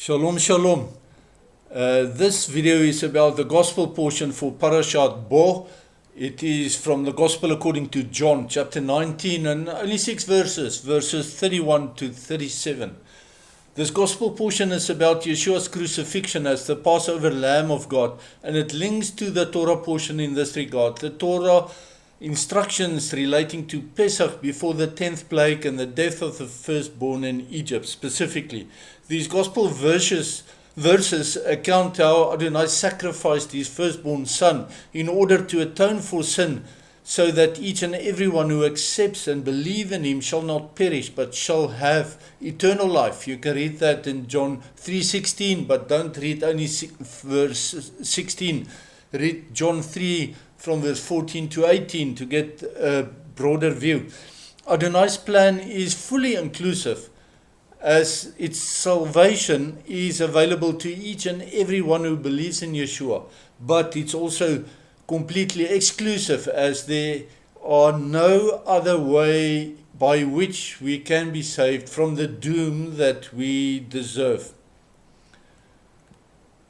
Shalom, shalom. This video is about the gospel portion for Parashat Bo. It is from the Gospel according to John, chapter 19, and only 6 verses, verses 31 to 37. This gospel portion is about Yeshua's crucifixion as the Passover Lamb of God, and it links to the Torah portion in this regard. The Torah instructions relating to Pesach before the 10th plague and the death of the firstborn in Egypt specifically. These gospel verses account how Adonai sacrificed his firstborn son in order to atone for sin, so that each and everyone who accepts and believes in him shall not perish but shall have eternal life. You can read that in John 3:16, but don't read only verse 16. Read John 3 from verse 14 to 18 to get a broader view. Adonai's plan is fully inclusive, as its salvation is available to each and everyone who believes in Yeshua, but it's also completely exclusive, as there are no other way by which we can be saved from the doom that we deserve.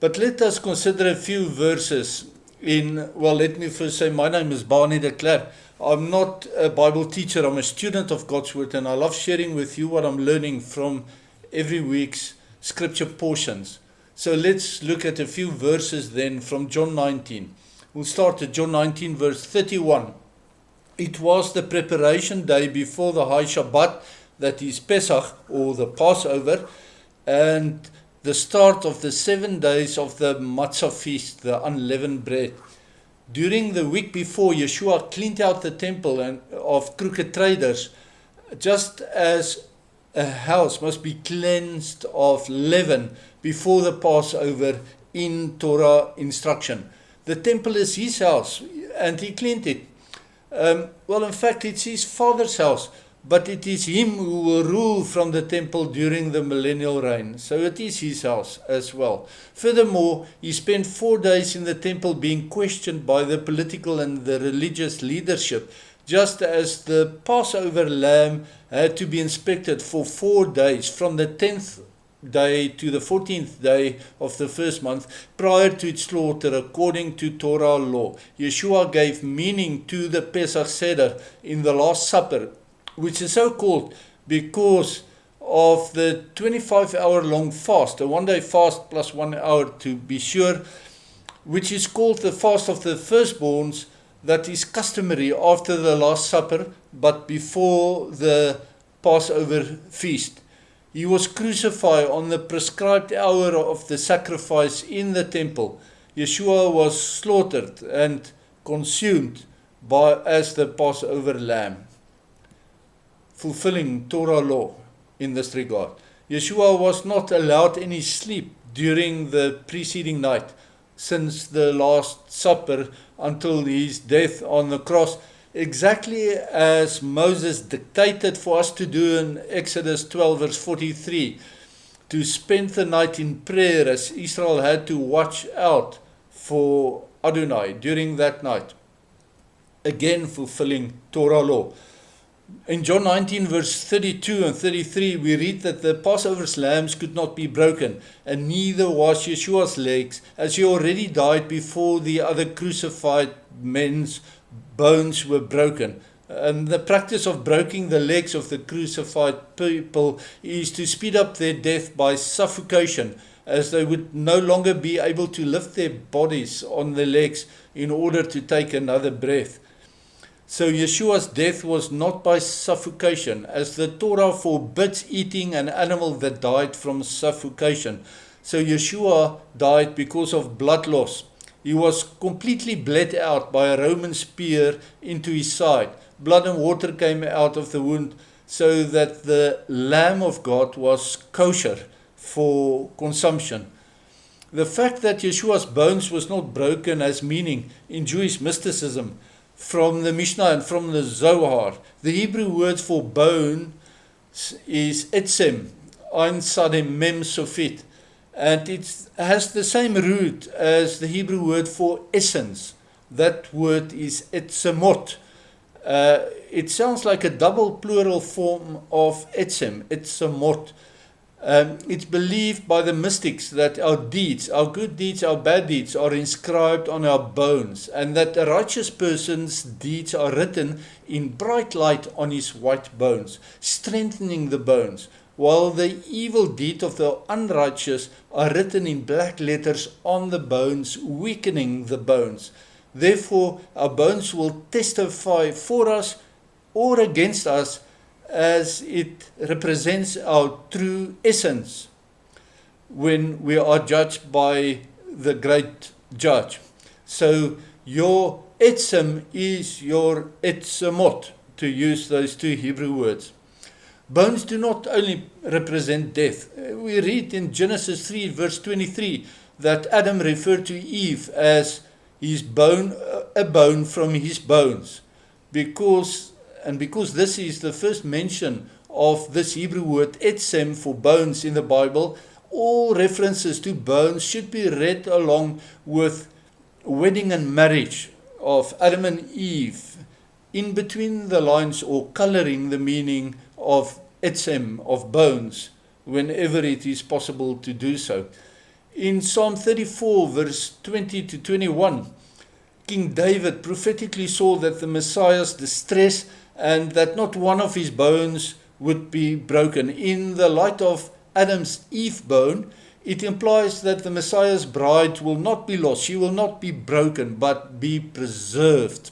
But let us consider a few verses let me first say my name is Barney de Klerk. I'm not a Bible teacher, I'm a student of God's Word, and I love sharing with you what I'm learning from every week's scripture portions. So let's look at a few verses then from John 19. We'll start at John 19 verse 31. It was the preparation day before the High Shabbat, that is Pesach or the Passover, and the start of the 7 days of the Matzah feast, the unleavened bread. During the week before, Yeshua cleaned out the temple of crooked traders, just as a house must be cleansed of leaven before the Passover in Torah instruction. The temple is his house, and he cleaned it. In fact, it's his father's house, but it is him who will rule from the temple during the millennial reign. So it is his house as well. Furthermore, he spent 4 days in the temple being questioned by the political and the religious leadership, just as the Passover lamb had to be inspected for 4 days, from the 10th day to the 14th day of the first month prior to its slaughter according to Torah law. Yeshua gave meaning to the Pesach Seder in the Last Supper, which is so called because of the 25-hour-long fast, a 1-day fast plus 1 hour to be sure, which is called the fast of the firstborns, that is customary after the Last Supper but before the Passover feast. He was crucified on the prescribed hour of the sacrifice in the temple. Yeshua was slaughtered and consumed as the Passover lamb, fulfilling Torah law in this regard. Yeshua was not allowed any sleep during the preceding night since the Last Supper until his death on the cross, exactly as Moses dictated for us to do in Exodus 12 verse 43, to spend the night in prayer, as Israel had to watch out for Adonai during that night, again fulfilling Torah law. In John 19 verse 32 and 33 we read that the Passover's lambs could not be broken, and neither was Yeshua's legs, as he already died before the other crucified men's bones were broken. And the practice of breaking the legs of the crucified people is to speed up their death by suffocation, as they would no longer be able to lift their bodies on their legs in order to take another breath. So Yeshua's death was not by suffocation, as the Torah forbids eating an animal that died from suffocation. So Yeshua died because of blood loss. He was completely bled out by a Roman spear into his side. Blood and water came out of the wound, so that the Lamb of God was kosher for consumption. The fact that Yeshua's bones was not broken has meaning in Jewish mysticism from the Mishnah and from the Zohar. The Hebrew word for bone is etzem, ein sadem mem sofit, and it has the same root as the Hebrew word for essence. That word is etzemot. It sounds like a double plural form of etzem, etzemot. It's believed by the mystics that our deeds, our good deeds, our bad deeds, are inscribed on our bones, and that a righteous person's deeds are written in bright light on his white bones, strengthening the bones, while the evil deeds of the unrighteous are written in black letters on the bones, weakening the bones. Therefore, our bones will testify for us or against us, as it represents our true essence when we are judged by the great judge. So your etzem is your etzemot, to use those two Hebrew words. Bones do not only represent death. We read in Genesis 3 verse 23 that Adam referred to Eve as his bone, a bone from his bones, because this is the first mention of this Hebrew word etzem for bones in the Bible, all references to bones should be read along with wedding and marriage of Adam and Eve, in between the lines, or coloring the meaning of etzem, of bones, whenever it is possible to do so. In Psalm 34 verse 20 to 21, King David prophetically saw that the Messiah's distress and that not one of his bones would be broken. In the light of Adam's Eve bone, it implies that the Messiah's bride will not be lost. She will not be broken, but be preserved.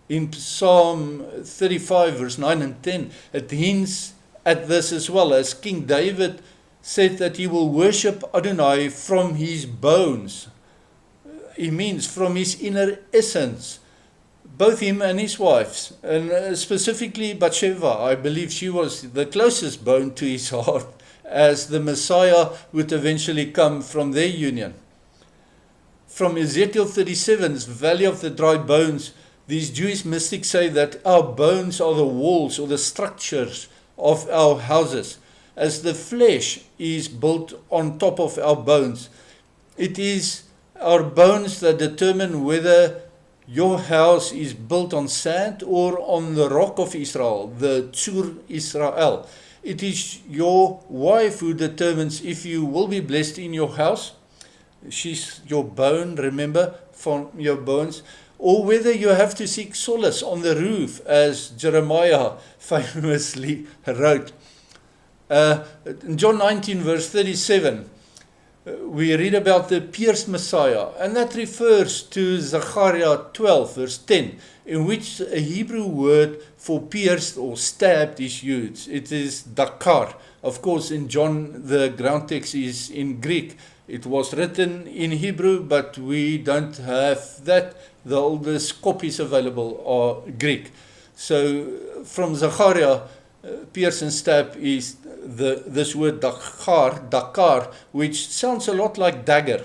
In Psalm 35, verse 9 and 10, it hints at this as well, as King David said that he will worship Adonai from his bones. He means from his inner essence. Both him and his wives, and specifically Bathsheba, I believe she was the closest bone to his heart, as the Messiah would eventually come from their union. From Ezekiel 37's Valley of the Dry Bones, these Jewish mystics say that our bones are the walls or the structures of our houses, as the flesh is built on top of our bones. It is our bones that determine whether your house is built on sand or on the rock of Israel, the Tzur Israel. It is your wife who determines if you will be blessed in your house. She's your bone, remember, from your bones. Or whether you have to seek solace on the roof, as Jeremiah famously wrote. In John 19 verse 37, we read about the pierced Messiah, and that refers to Zechariah 12 verse 10, in which a Hebrew word for pierced or stabbed is used. It is dakar. Of course, in John, the ground text is in Greek. It was written in Hebrew, but we don't have that. The oldest copies available are Greek. So from Zechariah, pierce and stab is this word dakar, which sounds a lot like dagger.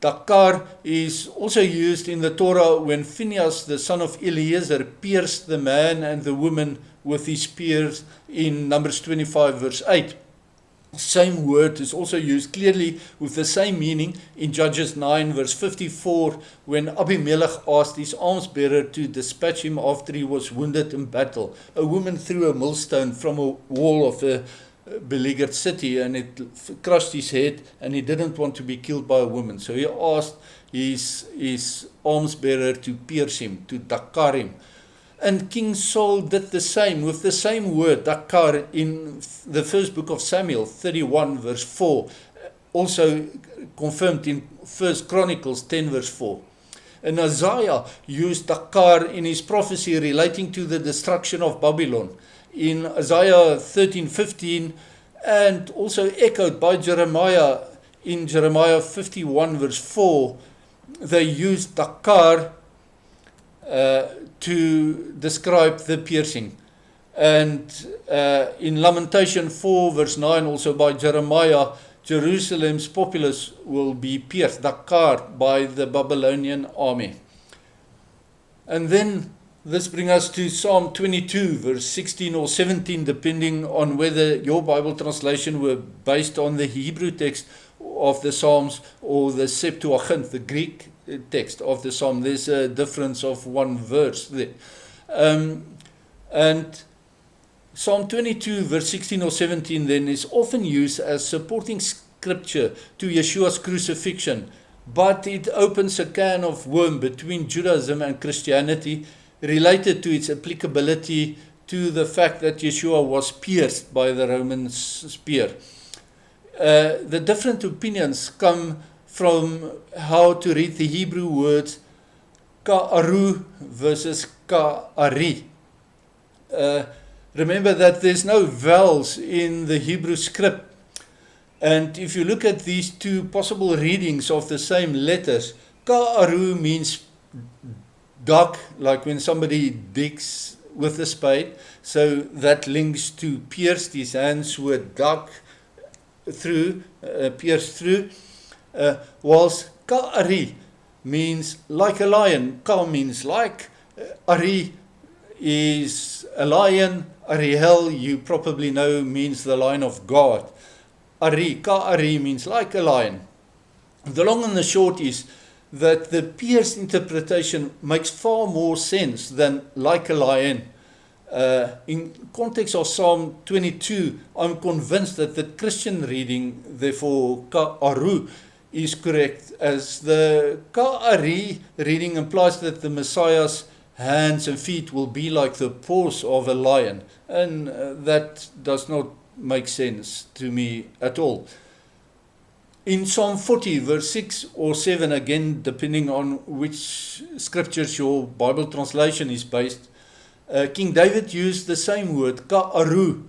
Dakar is also used in the Torah when Phinehas, the son of Eleazar, pierced the man and the woman with his spears in Numbers 25 verse 8. Same word is also used clearly with the same meaning in Judges 9 verse 54, when Abimelech asked his arms bearer to dispatch him after he was wounded in battle. A woman threw a millstone from a wall of a beleaguered city, and it crushed his head, and he didn't want to be killed by a woman. So he asked his arms bearer to pierce him, to dakar him. And King Saul did the same with the same word, dakar, in the first book of Samuel, 31 verse 4, also confirmed in 1 Chronicles 10 verse 4. And Isaiah used dakar in his prophecy relating to the destruction of Babylon in Isaiah 13:15, and also echoed by Jeremiah in Jeremiah 51 verse 4. They used dakar to describe the piercing. And in Lamentation 4 verse 9, also by Jeremiah, Jerusalem's populace will be pierced, dakar, by the Babylonian army. And then this brings us to Psalm 22 verse 16 or 17, depending on whether your Bible translation were based on the Hebrew text of the Psalms or the Septuagint, the Greek text of the Psalm. There's a difference of one verse there. And Psalm 22 verse 16 or 17 then is often used as supporting scripture to Yeshua's crucifixion, but it opens a can of worm between Judaism and Christianity related to its applicability to the fact that Yeshua was pierced by the Roman spear. The different opinions come from how to read the Hebrew words ka'aru versus ka'ari. Remember that there's no vowels in the Hebrew script. And if you look at these two possible readings of the same letters, ka'aru means dug, like when somebody digs with a spade. So that links to pierced. His hands were dug through, pierced through. Whilst ka'ari means like a lion. Ka means like. Ari is a lion. Ariel, you probably know, means the lion of God. Ari, ka'ari means like a lion. The long and the short is that the pierced interpretation makes far more sense than like a lion. In context of Psalm 22, I'm convinced that the Christian reading, therefore, ka'aru, is correct, as the ka'ari reading implies that the Messiah's hands and feet will be like the paws of a lion, and that does not make sense to me at all. In Psalm 40, verse 6 or 7, again, depending on which scriptures your Bible translation is based, King David used the same word, ka'aru,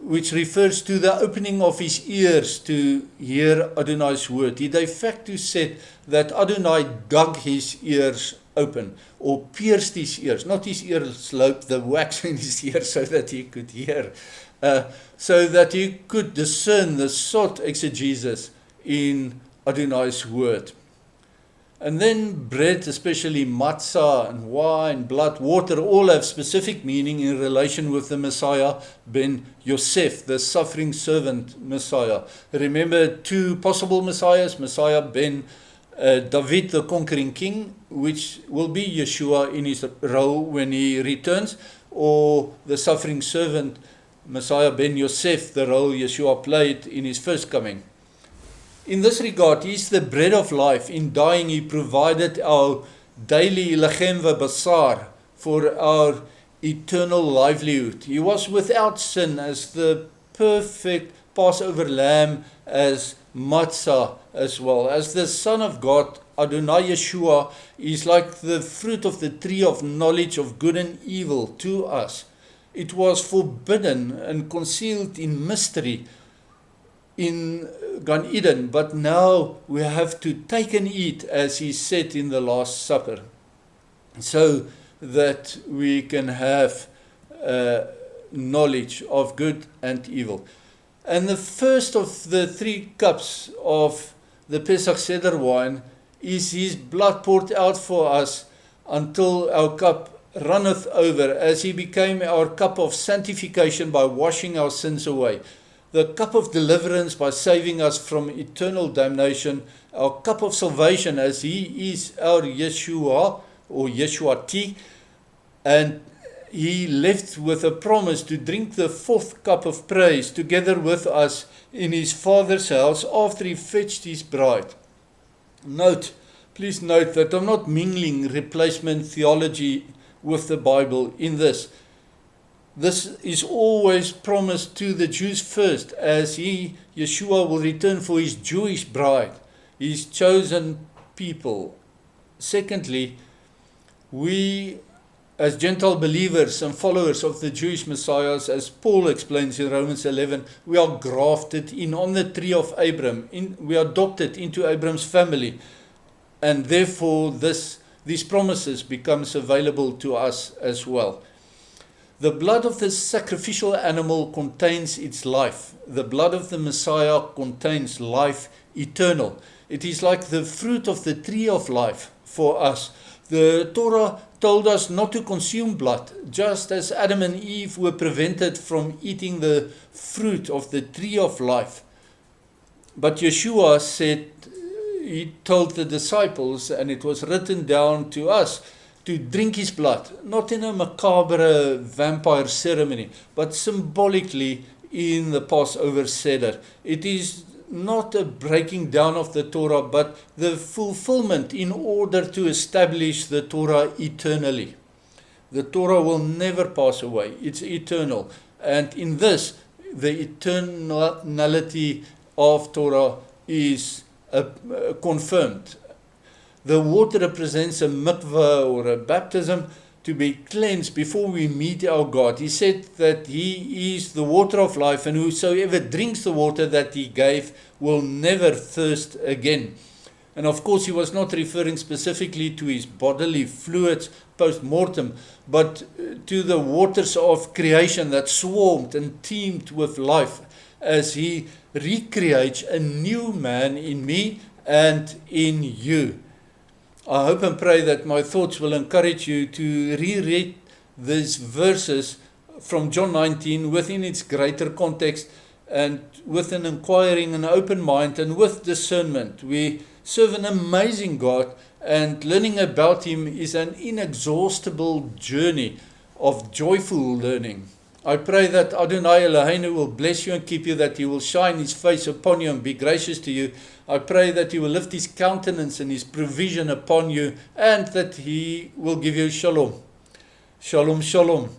which refers to the opening of his ears to hear Adonai's word. He de facto said that Adonai dug his ears open, or pierced his ears, not his ears lobed, the wax in his ears so that he could hear, so that he could discern the sot exegesis in Adonai's word. And then bread, especially matzah and wine, blood, water, all have specific meaning in relation with the Messiah ben Yosef, the suffering servant Messiah. Remember two possible Messiahs, Messiah ben David, the conquering king, which will be Yeshua in his role when he returns, or the suffering servant Messiah ben Yosef, the role Yeshua played in his first coming. In this regard, he is the bread of life. In dying, he provided our daily lechem v'basar for our eternal livelihood. He was without sin as the perfect Passover lamb, as matzah as well. As the Son of God, Adonai Yeshua is like the fruit of the tree of knowledge of good and evil to us. It was forbidden and concealed in mystery in Gan Eden, but now we have to take and eat, as he said in the Last Supper, so that we can have knowledge of good and evil. And the first of the 3 cups of the Pesach Seder wine is his blood poured out for us until our cup runneth over, as he became our cup of sanctification by washing our sins away. The cup of deliverance by saving us from eternal damnation, our cup of salvation as he is our Yeshua or Yeshuati, and he left with a promise to drink the 4th cup of praise together with us in his Father's house after he fetched his bride. Please note that I'm not mingling replacement theology with the Bible in this. This is always promised to the Jews first, as he, Yeshua, will return for his Jewish bride, his chosen people. Secondly, we, as Gentile believers and followers of the Jewish Messiahs, as Paul explains in Romans 11, we are grafted in on the tree of Abraham. We are adopted into Abraham's family, and therefore these promises becomes available to us as well. The blood of the sacrificial animal contains its life. The blood of the Messiah contains life eternal. It is like the fruit of the tree of life for us. The Torah told us not to consume blood, just as Adam and Eve were prevented from eating the fruit of the tree of life. But Yeshua said, he told the disciples, and it was written down to us, to drink his blood, not in a macabre vampire ceremony, but symbolically in the Passover Seder. It is not a breaking down of the Torah, but the fulfillment in order to establish the Torah eternally. The Torah will never pass away. It's eternal. And in this, the eternality of Torah is confirmed. The water represents a mikvah or a baptism to be cleansed before we meet our God. He said that He is the water of life, and whosoever drinks the water that He gave will never thirst again. And of course, He was not referring specifically to His bodily fluids post-mortem, but to the waters of creation that swarmed and teemed with life as He recreates a new man in me and in you. I hope and pray that my thoughts will encourage you to reread these verses from John 19 within its greater context and with an inquiring and open mind and with discernment. We serve an amazing God, and learning about Him is an inexhaustible journey of joyful learning. I pray that Adonai Eloheinu will bless you and keep you, that He will shine His face upon you and be gracious to you. I pray that He will lift His countenance and His provision upon you, and that He will give you shalom. Shalom, shalom.